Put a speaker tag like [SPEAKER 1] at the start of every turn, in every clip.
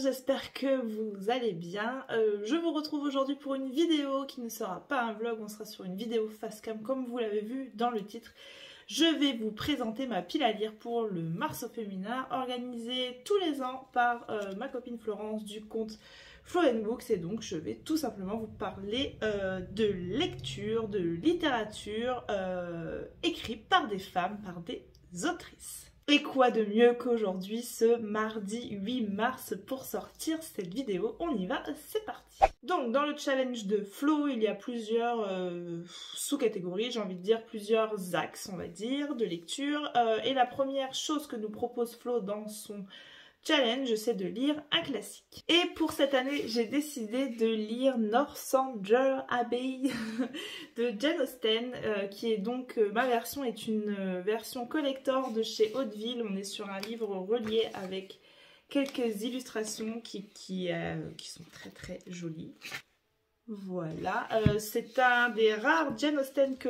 [SPEAKER 1] tous, j'espère que vous allez bien. Je vous retrouve aujourd'hui pour une vidéo qui ne sera pas un vlog, on sera sur une vidéo face cam comme vous l'avez vu dans le titre. Je vais vous présenter ma pile à lire pour le Mars au féminin, organisée tous les ans par ma copine Florence du compte Florence Books, et donc je vais tout simplement vous parler de lecture, de littérature écrite par des femmes, par des autrices. Et quoi de mieux qu'aujourd'hui, ce mardi 8 mars, pour sortir cette vidéo. On y va, c'est parti. Donc dans le challenge de Flo, il y a plusieurs sous-catégories, j'ai envie de dire plusieurs axes, on va dire, de lecture. Et la première chose que nous propose Flo dans son challenge, c'est de lire un classique. Et pour cette année, j'ai décidé de lire Northanger Abbey de Jane Austen, qui est donc, ma version est une version collector de chez Hauteville. On est sur un livre relié avec quelques illustrations qui sont très très jolies. Voilà, c'est un des rares Jane Austen que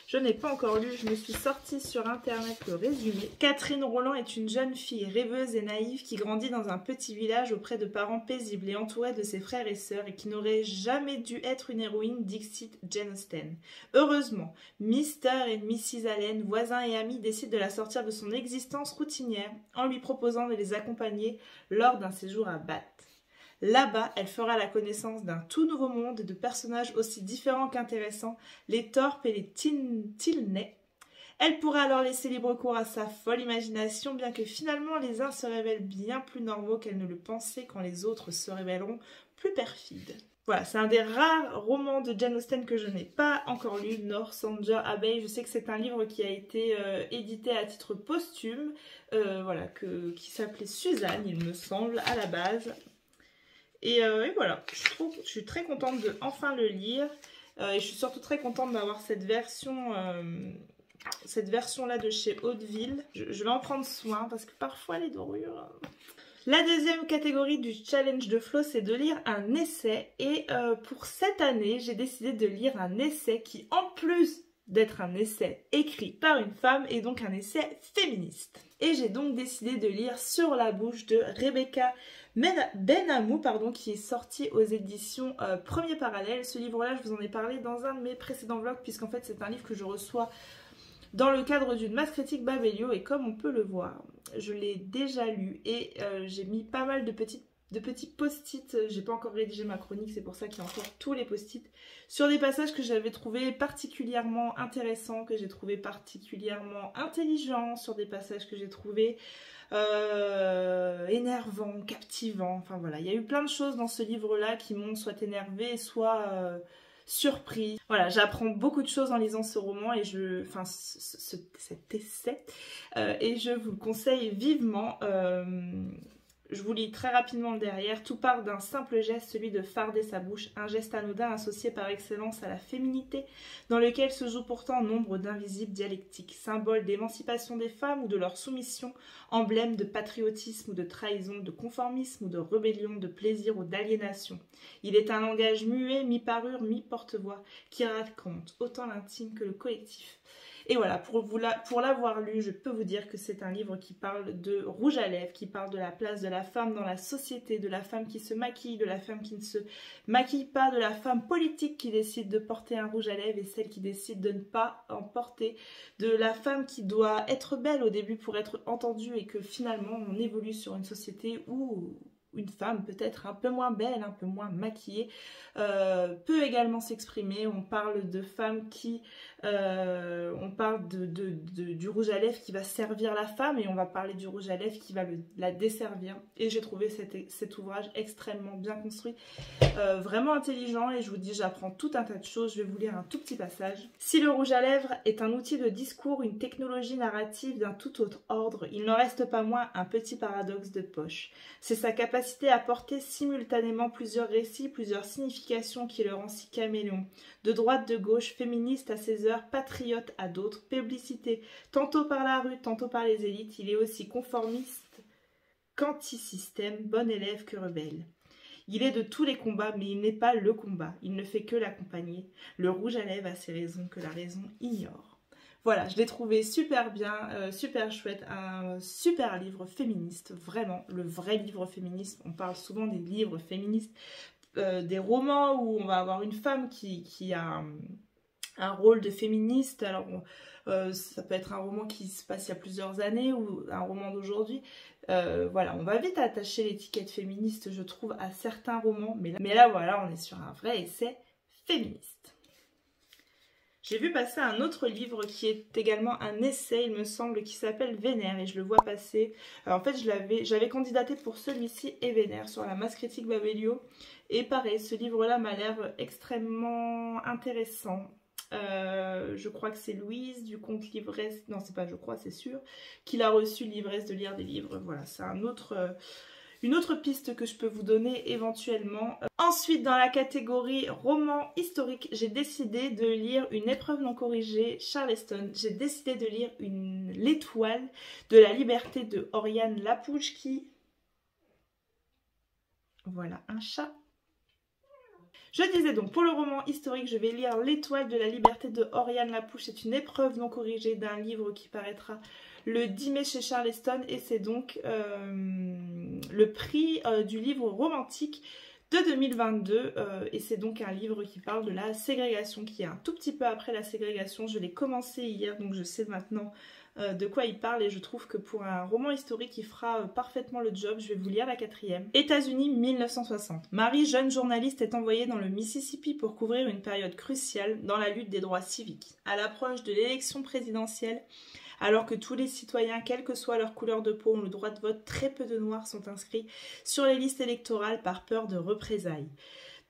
[SPEAKER 1] je n'ai pas encore lu. Je me suis sortie sur internet le résumé. Catherine Roland est une jeune fille rêveuse et naïve qui grandit dans un petit village auprès de parents paisibles et entourée de ses frères et sœurs, et qui n'aurait jamais dû être une héroïne, dixit Jane Austen. Heureusement, Mr. et Mrs. Allen, voisins et amis, décident de la sortir de son existence routinière en lui proposant de les accompagner lors d'un séjour à Bath. Là-bas, elle fera la connaissance d'un tout nouveau monde et de personnages aussi différents qu'intéressants, les Thorpe et les Tilney. Elle pourra alors laisser libre cours à sa folle imagination, bien que finalement les uns se révèlent bien plus normaux qu'elle ne le pensait, quand les autres se révéleront plus perfides. Voilà, c'est un des rares romans de Jane Austen que je n'ai pas encore lu, Northanger Abbey. Je sais que c'est un livre qui a été édité à titre posthume, qui s'appelait Suzanne, il me semble, à la base. Et voilà, je suis très contente de enfin le lire, et je suis surtout très contente d'avoir cette version là de chez Hauteville. Je vais en prendre soin parce que parfois les dorures. La deuxième catégorie du challenge de Flo, c'est de lire un essai, et pour cette année, j'ai décidé de lire un essai qui, en plus d'être un essai écrit par une femme, est donc un essai féministe. Et j'ai donc décidé de lire Sur la bouche de Rebecca Benamou, qui est sorti aux éditions Premier Parallèle. Ce livre-là, je vous en ai parlé dans un de mes précédents vlogs, puisqu'en fait c'est un livre que je reçois dans le cadre d'une masse critique Babelio, et comme on peut le voir, je l'ai déjà lu, et j'ai mis pas mal de petits post-it. J'ai pas encore rédigé ma chronique, c'est pour ça qu'il y a encore tous les post-it sur des passages que j'avais trouvé particulièrement intéressants, que j'ai trouvé particulièrement intelligents, sur des passages que j'ai trouvé énervants, captivants. Enfin voilà, il y a eu plein de choses dans ce livre-là qui m'ont soit énervée, soit surpris. Voilà, j'apprends beaucoup de choses en lisant ce roman, et cet essai, et je vous le conseille vivement. Je vous lis très rapidement le derrière. Tout part d'un simple geste, celui de farder sa bouche, un geste anodin associé par excellence à la féminité, dans lequel se joue pourtant nombre d'invisibles dialectiques, symboles d'émancipation des femmes ou de leur soumission, emblèmes de patriotisme ou de trahison, de conformisme ou de rébellion, de plaisir ou d'aliénation. Il est un langage muet, mi-parure, mi-porte-voix, qui raconte autant l'intime que le collectif. Et voilà, pour l'avoir lu, je peux vous dire que c'est un livre qui parle de rouge à lèvres, qui parle de la place de la femme dans la société, de la femme qui se maquille, de la femme qui ne se maquille pas, de la femme politique qui décide de porter un rouge à lèvres et celle qui décide de ne pas en porter, de la femme qui doit être belle au début pour être entendue, et que finalement on évolue sur une société où une femme peut-être un peu moins belle, un peu moins maquillée, peut également s'exprimer. On parle de femmes qui... on parle du rouge à lèvres qui va servir la femme, et on va parler du rouge à lèvres qui va la desservir. Et j'ai trouvé cet ouvrage extrêmement bien construit, vraiment intelligent, et je vous dis, j'apprends tout un tas de choses. Je vais vous lire un tout petit passage. Si le rouge à lèvres est un outil de discours, une technologie narrative d'un tout autre ordre, il n'en reste pas moins un petit paradoxe de poche. C'est sa capacité à porter simultanément plusieurs récits, plusieurs significations qui le rend si caméléon. De droite, de gauche, féministe à ses heures, patriote à d'autres, publicité tantôt par la rue, tantôt par les élites, il est aussi conformiste qu'anti-système, bon élève que rebelle. Il est de tous les combats, mais il n'est pas le combat, il ne fait que l'accompagner. Le rouge à lèvres a ses raisons que la raison ignore. Voilà, je l'ai trouvé super bien, super chouette, un super livre féministe, vraiment, le vrai livre féministe. On parle souvent des livres féministes, des romans où on va avoir une femme qui a un rôle de féministe. Alors ça peut être un roman qui se passe il y a plusieurs années ou un roman d'aujourd'hui. Voilà, on va vite attacher l'étiquette féministe, je trouve, à certains romans, mais là voilà, on est sur un vrai essai féministe. J'ai vu passer un autre livre qui est également un essai, il me semble, qui s'appelle Vénère, et je le vois passer. En fait, j'avais candidaté pour celui-ci et Vénère sur la masse critique Babelio. Et pareil, ce livre-là m'a l'air extrêmement intéressant. Je crois que c'est Louise du compte Livresse, non c'est pas je crois, c'est sûr, qu'il a reçu Livresse de lire des livres. Voilà, c'est une autre piste que je peux vous donner éventuellement. Ensuite, dans la catégorie roman historique, j'ai décidé de lire Une épreuve non corrigée, Charleston. J'ai décidé de lire L'étoile de la liberté de Oriane Lapouche qui... Voilà, un chat. Je disais donc, pour le roman historique, je vais lire L'étoile de la liberté de Oriane Lapouche. C'est une épreuve non corrigée d'un livre qui paraîtra le 10 mai chez Charleston. Et c'est donc le prix du livre romantique de 2022. Et c'est donc un livre qui parle de la ségrégation, qui est un tout petit peu après la ségrégation. Je l'ai commencé hier, donc je sais maintenant de quoi il parle, et je trouve que pour un roman historique il fera parfaitement le job. Je vais vous lire la 4e. États-Unis 1960. Marie, jeune journaliste, est envoyée dans le Mississippi pour couvrir une période cruciale dans la lutte des droits civiques. À l'approche de l'élection présidentielle, alors que tous les citoyens, quelle que soit leur couleur de peau, ont le droit de vote, très peu de Noirs sont inscrits sur les listes électorales par peur de représailles.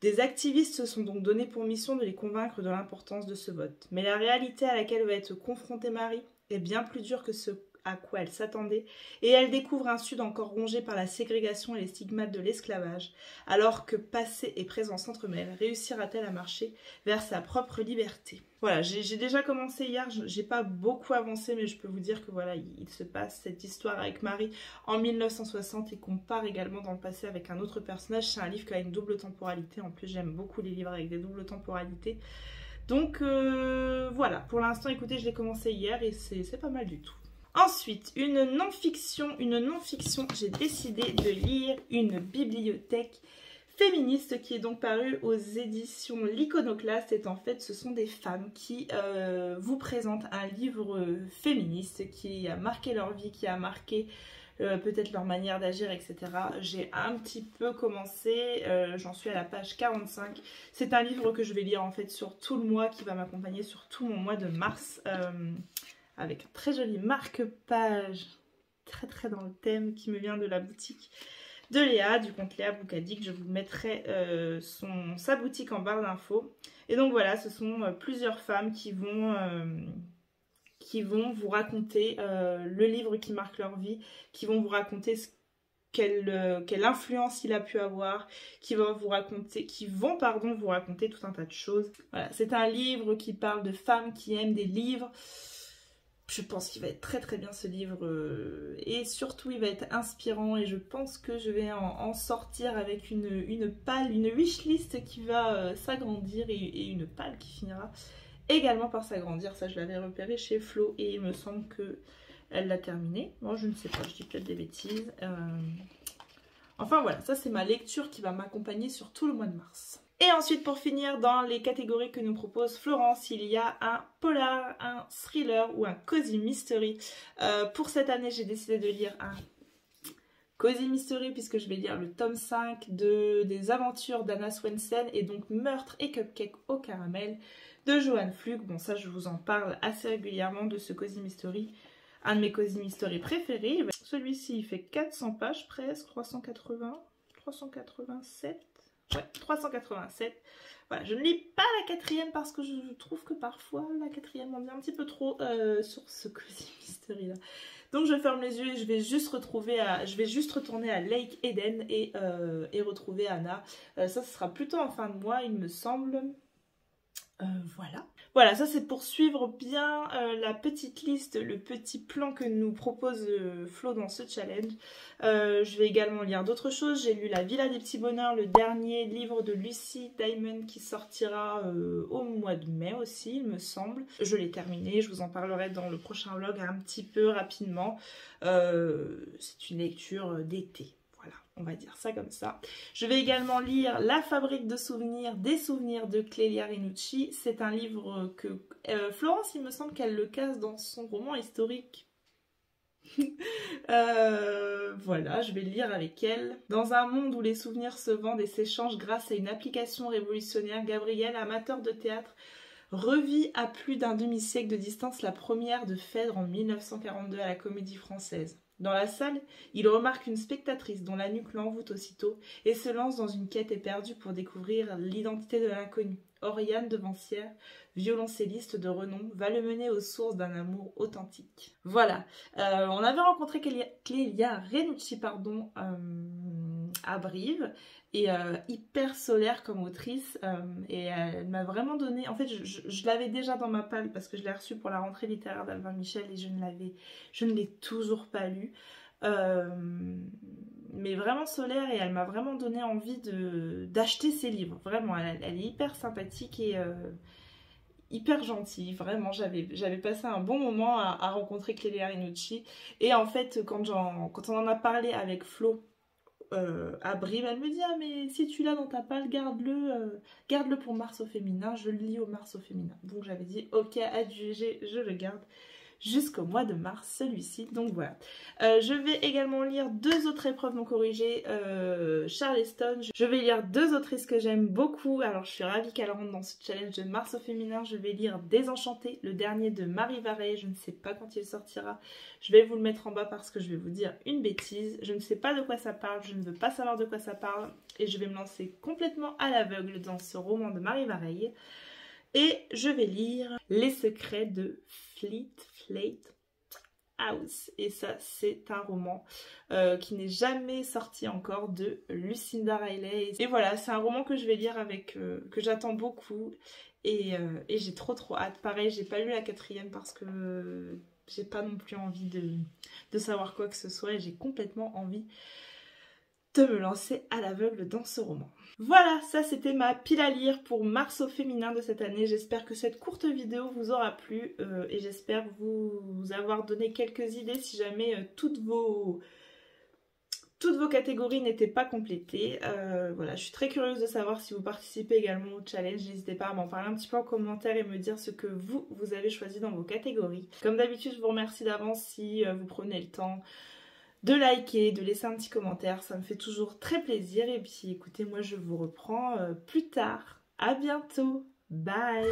[SPEAKER 1] Des activistes se sont donc donnés pour mission de les convaincre de l'importance de ce vote. Mais la réalité à laquelle va être confrontée Marie est bien plus dure que ce à quoi elle s'attendait, et elle découvre un Sud encore rongé par la ségrégation et les stigmates de l'esclavage. Alors que passé et présent s'entremêlent, réussira-t-elle à marcher vers sa propre liberté? Voilà, j'ai déjà commencé hier, j'ai pas beaucoup avancé, mais je peux vous dire que voilà, il se passe cette histoire avec Marie en 1960 et qu'on part également dans le passé avec un autre personnage. C'est un livre qui a une double temporalité, en plus j'aime beaucoup les livres avec des doubles temporalités. Donc voilà, pour l'instant, écoutez, je l'ai commencé hier et c'est pas mal du tout. Ensuite, une non-fiction, j'ai décidé de lire Une bibliothèque féministe qui est donc parue aux éditions L'Iconoclaste. Et en fait, ce sont des femmes qui vous présentent un livre féministe qui a marqué leur vie, qui a marqué peut-être leur manière d'agir, etc. J'ai un petit peu commencé, j'en suis à la page 45. C'est un livre que je vais lire en fait sur tout le mois, qui va m'accompagner sur tout mon mois de mars. Avec un très joli marque-page, très dans le thème, qui me vient de la boutique de Léa, du compte Léa Boukadic. Je vous mettrai sa boutique en barre d'infos. Et donc voilà, ce sont plusieurs femmes qui vont vous raconter le livre qui marque leur vie, qui vont vous raconter quelle influence il a pu avoir, qui vont vous raconter tout un tas de choses. Voilà, c'est un livre qui parle de femmes qui aiment des livres. Je pense qu'il va être très bien ce livre, et surtout il va être inspirant, et je pense que je vais en sortir avec une wishlist qui va s'agrandir, et une palle qui finira également par s'agrandir. Ça, je l'avais repéré chez Flo et il me semble que elle l'a terminé. Bon, je ne sais pas, je dis peut-être des bêtises. Enfin voilà, ça c'est ma lecture qui va m'accompagner sur tout le mois de mars. Et ensuite, pour finir, dans les catégories que nous propose Florence, il y a un polar, un thriller ou un cozy mystery. Pour cette année, j'ai décidé de lire un cozy mystery, puisque je vais lire le tome 5 des aventures d'Anna Swensen, et donc Meurtre et Cupcake au caramel de Joanne Flug. Bon, ça, je vous en parle assez régulièrement de ce cozy mystery. Un de mes cozy mystery préférés. Celui-ci, il fait 400 pages presque, 387. Ouais, 387. Voilà, je ne lis pas la 4e parce que je trouve que parfois la 4e en dit un petit peu trop sur ce cozy mystery là. Donc je ferme les yeux et je vais juste retourner à Lake Eden et retrouver Anna. Ça, ce sera plutôt en fin de mois, il me semble. Voilà. Voilà, ça c'est pour suivre bien la petite liste, le petit plan que nous propose Flo dans ce challenge. Je vais également lire d'autres choses. J'ai lu La Villa des Petits Bonheurs, le dernier livre de Lucy Diamond qui sortira au mois de mai aussi, il me semble. Je l'ai terminé, je vous en parlerai dans le prochain vlog un petit peu rapidement. C'est une lecture d'été. Voilà, on va dire ça comme ça. Je vais également lire La Fabrique de souvenirs, des souvenirs de Clélia Rinucci. C'est un livre que Florence, il me semble qu'elle le casse dans son roman historique. Voilà, je vais le lire avec elle. Dans un monde où les souvenirs se vendent et s'échangent grâce à une application révolutionnaire, Gabriel, amateur de théâtre, revit à plus d'un demi-siècle de distance la première de Phèdre en 1942 à la Comédie Française. Dans la salle, il remarque une spectatrice dont la nuque l'envoûte aussitôt et se lance dans une quête éperdue pour découvrir l'identité de l'inconnu. Oriane Devancière, violoncelliste de renom, va le mener aux sources d'un amour authentique. Voilà, on avait rencontré Clélia Rinucci à Brive, et hyper solaire comme autrice, et elle m'a vraiment donné, en fait je l'avais déjà dans ma palle parce que je l'ai reçue pour la rentrée littéraire d'Alvin Michel et je ne l'ai toujours pas lu, mais vraiment solaire, et elle m'a vraiment donné envie d'acheter ses livres, vraiment, elle est hyper sympathique et hyper gentille, vraiment, j'avais passé un bon moment à rencontrer Clélia Rinucci, et en fait quand on en a parlé avec Flo à Brive, elle me dit « Ah mais si tu l'as dans ta palle, garde-le pour Mars au féminin, je le lis au Mars au féminin ». Donc j'avais dit « Ok, adjugé, je le garde jusqu'au mois de mars, celui-ci ». Donc voilà. Je vais également lire 2 autres épreuves non corrigées, Charleston. Je vais lire 2 autrices que j'aime beaucoup. Alors je suis ravie qu'elles rentrent dans ce challenge de Mars au féminin. Je vais lire Désenchantée, le dernier de Marie Varey. Je ne sais pas quand il sortira. Je vais vous le mettre en bas parce que je vais vous dire une bêtise. Je ne sais pas de quoi ça parle, je ne veux pas savoir de quoi ça parle. Et je vais me lancer complètement à l'aveugle dans ce roman de Marie Varey. Et je vais lire Les secrets de Fleet House. Et ça, c'est un roman qui n'est jamais sorti encore de Lucinda Riley. Et voilà, c'est un roman que je vais lire que j'attends beaucoup. Et j'ai trop hâte. Pareil, j'ai pas lu la 4e parce que j'ai pas non plus envie de savoir quoi que ce soit. Et j'ai complètement envie de me lancer à l'aveugle dans ce roman. Voilà, ça c'était ma pile à lire pour Mars au féminin de cette année. J'espère que cette courte vidéo vous aura plu et j'espère vous avoir donné quelques idées si jamais toutes vos catégories n'étaient pas complétées. Voilà, je suis très curieuse de savoir si vous participez également au challenge. N'hésitez pas à m'en parler un petit peu en commentaire et me dire ce que vous avez choisi dans vos catégories. Comme d'habitude, je vous remercie d'avance si vous prenez le temps de liker, de laisser un petit commentaire, ça me fait toujours très plaisir. Et puis écoutez, moi je vous reprends plus tard. À bientôt, bye.